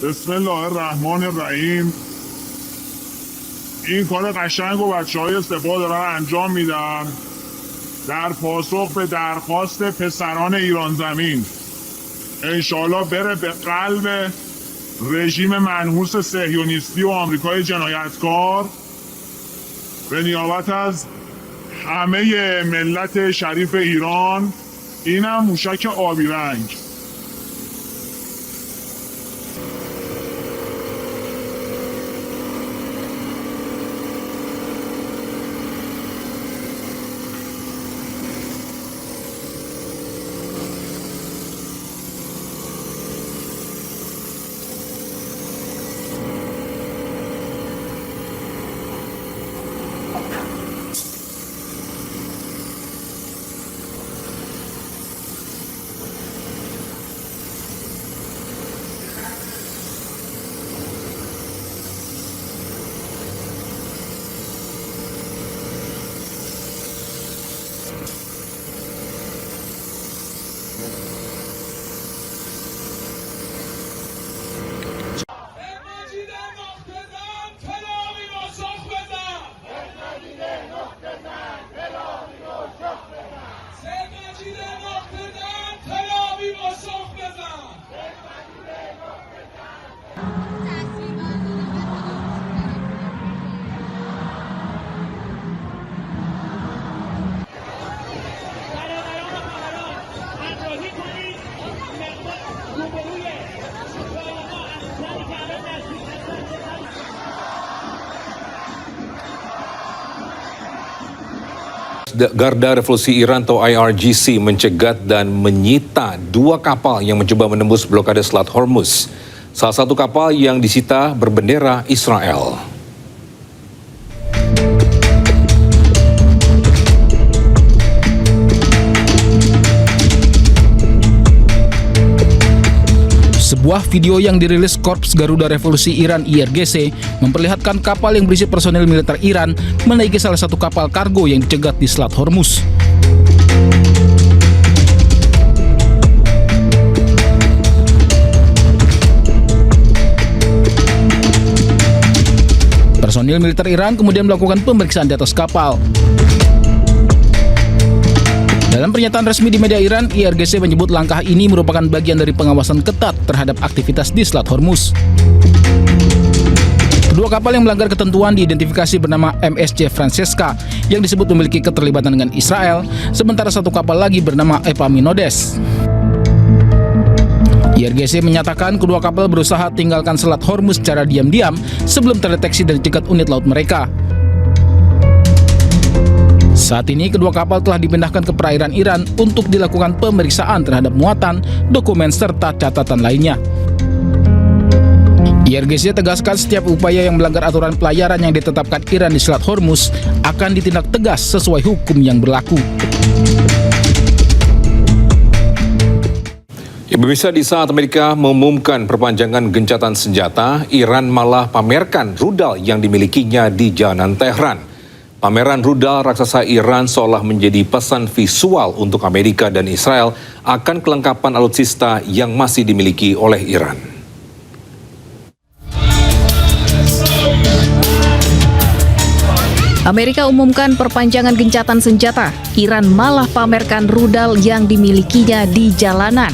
بسم الله الرحمن الرحیم. این کار قشنگ و بچه‌های سپاه دارن انجام میدن در پاسخ به درخواست پسران ایران زمین. انشالله بره به قلب رژیم منحوس صهیونیستی و آمریکای جنایتکار به نیابت از همه ملت شریف ایران. اینم موشک آبی رنگ. Garda Revolusi Iran atau IRGC mencegat dan menyita 2 kapal yang mencoba menembus blokade Selat Hormuz. Salah satu kapal yang disita berbendera Israel. Sebuah video yang dirilis Korps Garuda Revolusi Iran IRGC memperlihatkan kapal yang berisi personel militer Iran menaiki salah satu kapal kargo yang dicegat di Selat Hormuz. Personil militer Iran kemudian melakukan pemeriksaan di atas kapal. Dalam pernyataan resmi di media Iran, IRGC menyebut langkah ini merupakan bagian dari pengawasan ketat terhadap aktivitas di Selat Hormuz. Kedua kapal yang melanggar ketentuan diidentifikasi bernama MSC Francesca yang disebut memiliki keterlibatan dengan Israel, sementara satu kapal lagi bernama Epaminondas. IRGC menyatakan kedua kapal berusaha tinggalkan Selat Hormuz secara diam-diam sebelum terdeteksi dan dicegat unit laut mereka. Saat ini kedua kapal telah dipindahkan ke perairan Iran untuk dilakukan pemeriksaan terhadap muatan, dokumen, serta catatan lainnya. IRGC tegaskan setiap upaya yang melanggar aturan pelayaran yang ditetapkan Iran di Selat Hormuz akan ditindak tegas sesuai hukum yang berlaku. Ya, pemirsa, di saat Amerika mengumumkan perpanjangan gencatan senjata, Iran malah pamerkan rudal yang dimilikinya di jalanan Tehran. Pameran rudal raksasa Iran seolah menjadi pesan visual untuk Amerika dan Israel akan kelengkapan alutsista yang masih dimiliki oleh Iran. Amerika umumkan perpanjangan gencatan senjata, Iran malah pamerkan rudal yang dimilikinya di jalanan.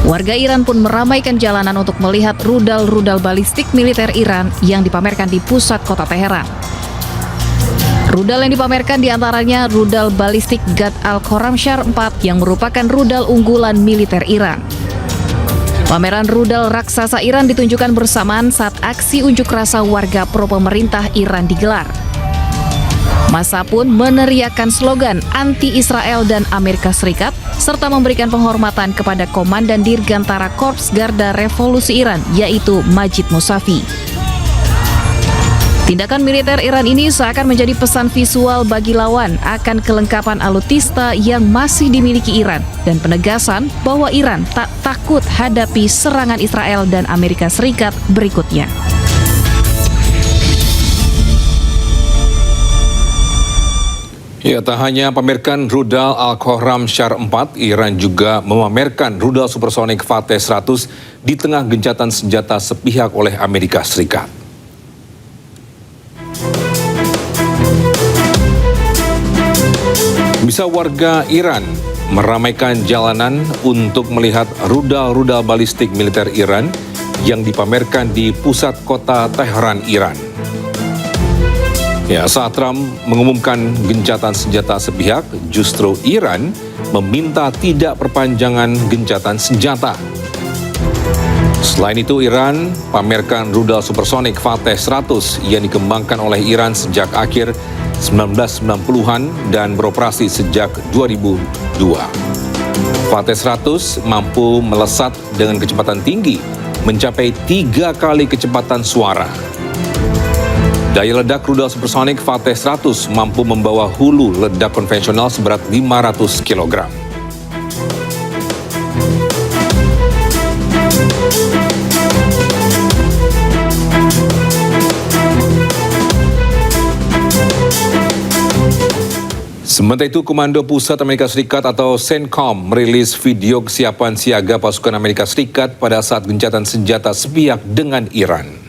Warga Iran pun meramaikan jalanan untuk melihat rudal-rudal balistik militer Iran yang dipamerkan di pusat kota Teheran. Rudal yang dipamerkan diantaranya rudal balistik Gad Al-Khorramshahr 4 yang merupakan rudal unggulan militer Iran. Pameran rudal raksasa Iran ditunjukkan bersamaan saat aksi unjuk rasa warga pro-pemerintah Iran digelar. Massa pun meneriakkan slogan anti-Israel dan Amerika Serikat, serta memberikan penghormatan kepada Komandan Dirgantara Korps Garda Revolusi Iran, yaitu Majid Musavi. Tindakan militer Iran ini seakan menjadi pesan visual bagi lawan akan kelengkapan alutsista yang masih dimiliki Iran dan penegasan bahwa Iran tak takut hadapi serangan Israel dan Amerika Serikat berikutnya. Ya, tak hanya pamerkan rudal Al-Qahram Shar 4, Iran juga memamerkan rudal supersonik Fateh 100 di tengah gencatan senjata sepihak oleh Amerika Serikat. Bisa warga Iran meramaikan jalanan untuk melihat rudal-rudal balistik militer Iran yang dipamerkan di pusat kota Tehran, Iran. Ya, saat Trump mengumumkan gencatan senjata sepihak, justru Iran meminta tidak perpanjangan gencatan senjata. Selain itu, Iran pamerkan rudal supersonik Fateh 100 yang dikembangkan oleh Iran sejak akhir 1990-an dan beroperasi sejak 2002. Fateh 100 mampu melesat dengan kecepatan tinggi, mencapai 3 kali kecepatan suara. Daya ledak rudal supersonik Fateh 100 mampu membawa hulu ledak konvensional seberat 500 kg. Sementara itu, Komando Pusat Amerika Serikat atau CENTCOM merilis video kesiapan siaga pasukan Amerika Serikat pada saat gencatan senjata sepihak dengan Iran.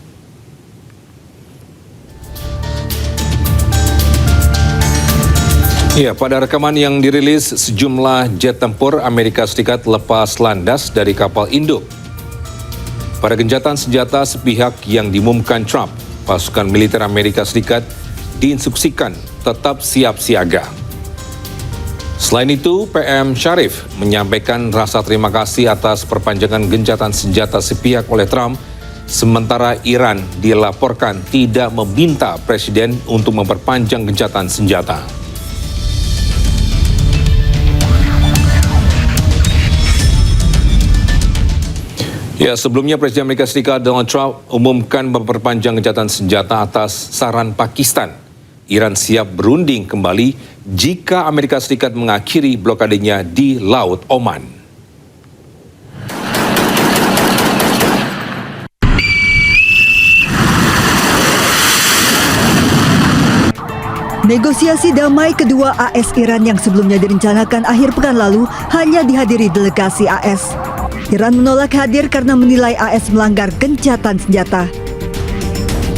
Ya, pada rekaman yang dirilis, sejumlah jet tempur Amerika Serikat lepas landas dari kapal induk. Pada gencatan senjata sepihak yang diumumkan Trump, pasukan militer Amerika Serikat diinstruksikan tetap siap siaga. Selain itu, PM Sharif menyampaikan rasa terima kasih atas perpanjangan gencatan senjata sepihak oleh Trump, sementara Iran dilaporkan tidak meminta Presiden untuk memperpanjang gencatan senjata. Ya, sebelumnya Presiden Amerika Serikat Donald Trump umumkan memperpanjang gencatan senjata atas saran Pakistan. Iran siap berunding kembali jika Amerika Serikat mengakhiri blokadenya di Laut Oman. Negosiasi damai kedua AS-Iran yang sebelumnya direncanakan akhir pekan lalu hanya dihadiri delegasi AS. Iran menolak hadir karena menilai AS melanggar gencatan senjata.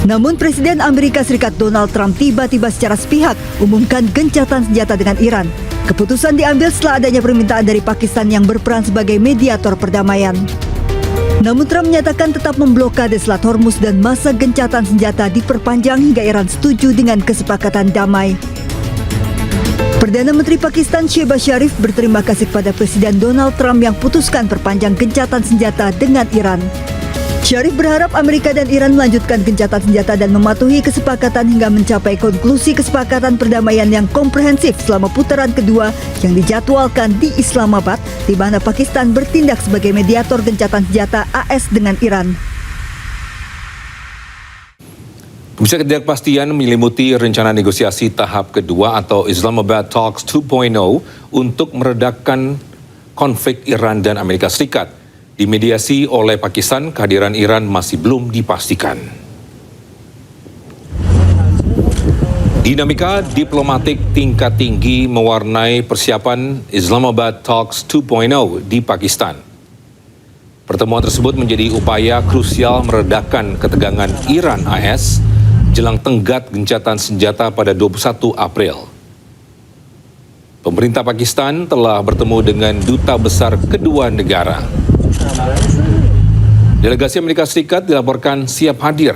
Namun Presiden Amerika Serikat Donald Trump tiba-tiba secara sepihak umumkan gencatan senjata dengan Iran. Keputusan diambil setelah adanya permintaan dari Pakistan yang berperan sebagai mediator perdamaian. Namun Trump menyatakan tetap memblokade Selat Hormuz dan masa gencatan senjata diperpanjang hingga Iran setuju dengan kesepakatan damai. Perdana Menteri Pakistan Shehbaz Sharif berterima kasih kepada Presiden Donald Trump yang putuskan perpanjang gencatan senjata dengan Iran. Sharif berharap Amerika dan Iran melanjutkan gencatan senjata dan mematuhi kesepakatan hingga mencapai konklusi kesepakatan perdamaian yang komprehensif selama putaran kedua yang dijadwalkan di Islamabad, di mana Pakistan bertindak sebagai mediator gencatan senjata AS dengan Iran. Bisa ketidakpastian menyelimuti rencana negosiasi tahap kedua atau Islamabad Talks 2.0 untuk meredakan konflik Iran dan Amerika Serikat. Dimediasi oleh Pakistan, kehadiran Iran masih belum dipastikan. Dinamika diplomatik tingkat tinggi mewarnai persiapan Islamabad Talks 2.0 di Pakistan. Pertemuan tersebut menjadi upaya krusial meredakan ketegangan Iran-AS jelang tenggat gencatan senjata pada 21 April. Pemerintah Pakistan telah bertemu dengan duta besar kedua negara. Delegasi Amerika Serikat dilaporkan siap hadir,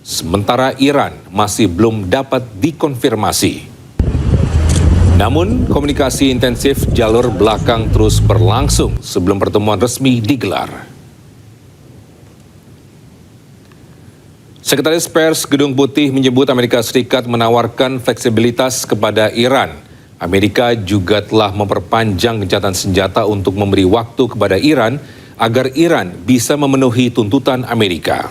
sementara Iran masih belum dapat dikonfirmasi. Namun, komunikasi intensif jalur belakang terus berlangsung sebelum pertemuan resmi digelar. Sekretaris Pers Gedung Putih menyebut Amerika Serikat menawarkan fleksibilitas kepada Iran. Amerika juga telah memperpanjang gencatan senjata untuk memberi waktu kepada Iran agar Iran bisa memenuhi tuntutan Amerika.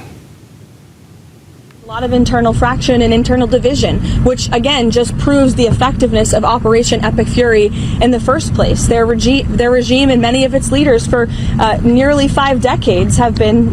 A lot of internal fraction and internal division, which again just proves the effectiveness of Operation Epic Fury in the first place. Their regime and many of its leaders for nearly 5 decades have been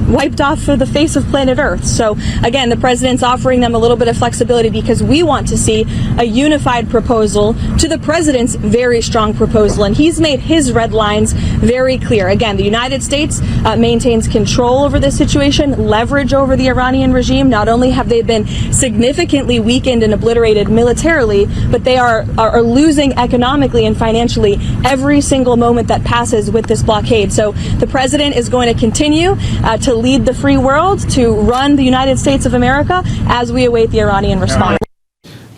wiped off of the face of planet Earth. So again, the president's offering them a little bit of flexibility because we want to see a unified proposal to the president's very strong proposal, and he's made his red lines very clear. Again, the United States maintains control over this situation, leverage over the Iranian regime. Not only have they been significantly weakened and obliterated militarily, but they are losing economically and financially every single moment that passes with this blockade. So the president is going to continue to lead the free world, to run the United States of America as we await the Iranian response.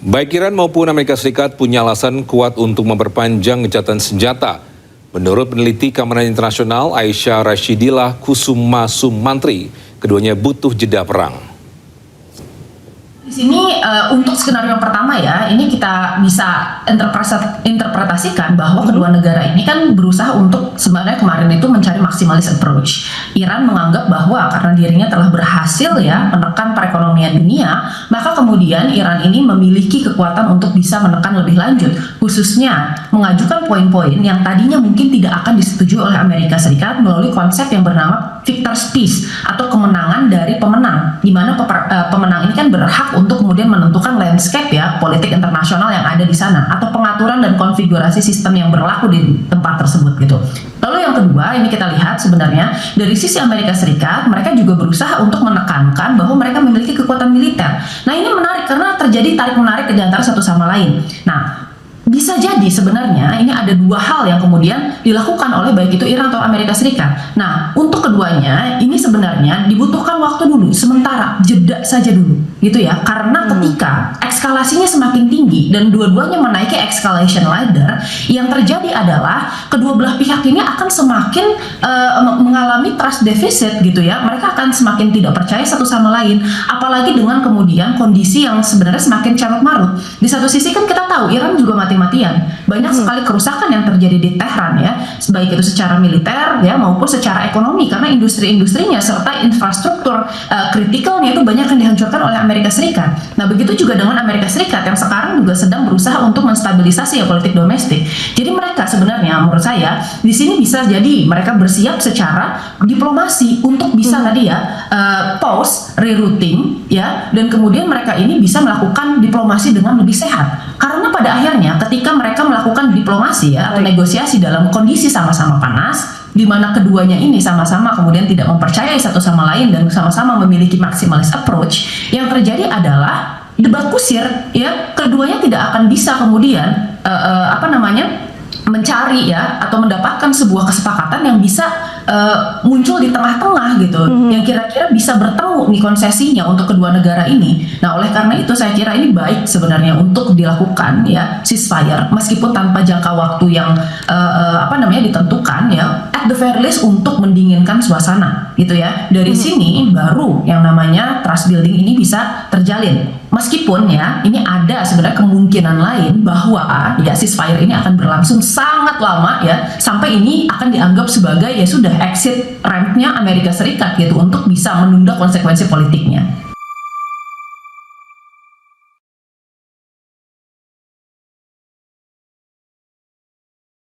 Baik Iran maupun Amerika Serikat punya alasan kuat untuk memperpanjang gencatan senjata. Menurut peneliti keamanan internasional Aisyah Rashidillah Kusuma Sumantri, keduanya butuh jeda perang. Di sini untuk skenario yang pertama ya, ini kita bisa interpretasikan bahwa kedua negara ini kan berusaha untuk sebenarnya kemarin itu mencari maximalist approach. Iran menganggap bahwa karena dirinya telah berhasil ya menekan perekonomian dunia, maka kemudian Iran ini memiliki kekuatan untuk bisa menekan lebih lanjut, khususnya mengajukan poin-poin yang tadinya mungkin tidak akan disetujui oleh Amerika Serikat melalui konsep yang bernama victor's peace atau kemenangan dari pemenang, di mana pemenang ini kan berhak untuk kemudian menentukan landscape ya politik internasional yang ada di sana atau pengaturan dan konfigurasi sistem yang berlaku di tempat tersebut gitu. Lalu yang kedua ini kita lihat sebenarnya dari sisi Amerika Serikat, mereka juga berusaha untuk menekankan bahwa mereka memiliki kekuatan militer. Nah ini menarik karena terjadi tarik menarik di antara satu sama lain. Nah bisa jadi sebenarnya ini ada dua hal yang kemudian dilakukan oleh baik itu Iran atau Amerika Serikat. Nah, untuk keduanya ini sebenarnya dibutuhkan waktu dulu, sementara jeda saja dulu, gitu ya. Karena ketika eskalasinya semakin tinggi dan dua-duanya menaiki escalation ladder, yang terjadi adalah kedua belah pihak ini akan semakin mengalami trust deficit, gitu ya. Mereka akan semakin tidak percaya satu sama lain, apalagi dengan kemudian kondisi yang sebenarnya semakin carut marut. Di satu sisi kan kita tahu Iran juga mati-matian. Banyak sekali kerusakan yang terjadi di Tehran ya, baik itu secara militer ya maupun secara ekonomi karena industri-industrinya serta infrastruktur kritikalnya itu banyak yang dihancurkan oleh Amerika Serikat. Nah, begitu juga dengan Amerika Serikat yang sekarang juga sedang berusaha untuk menstabilisasi ya politik domestik. Jadi mereka sebenarnya menurut saya di sini bisa jadi mereka bersiap secara diplomasi untuk bisa tadi ya pause, rerouting ya, dan kemudian mereka ini bisa melakukan diplomasi dengan lebih sehat. Karena pada akhirnya ketika mereka melakukan diplomasi ya atau negosiasi dalam kondisi sama-sama panas, di mana keduanya ini sama-sama kemudian tidak mempercayai satu sama lain dan sama-sama memiliki maximalist approach, yang terjadi adalah debat kusir ya, keduanya tidak akan bisa kemudian mencari ya atau mendapatkan sebuah kesepakatan yang bisa muncul di tengah-tengah gitu, yang kira-kira bisa bertemu nih konsesinya untuk kedua negara ini. Nah, oleh karena itu saya kira ini baik sebenarnya untuk dilakukan ya ceasefire meskipun tanpa jangka waktu yang ditentukan ya, at the very least untuk mendinginkan suasana gitu ya. Dari sini baru yang namanya trust building ini bisa terjalin. Meskipun ya ini ada sebenarnya kemungkinan lain bahwa ya ceasefire ini akan berlangsung sangat lama ya, sampai ini akan dianggap sebagai ya sudah exit ramp-nya Amerika Serikat gitu untuk bisa menunda konsekuensi politiknya.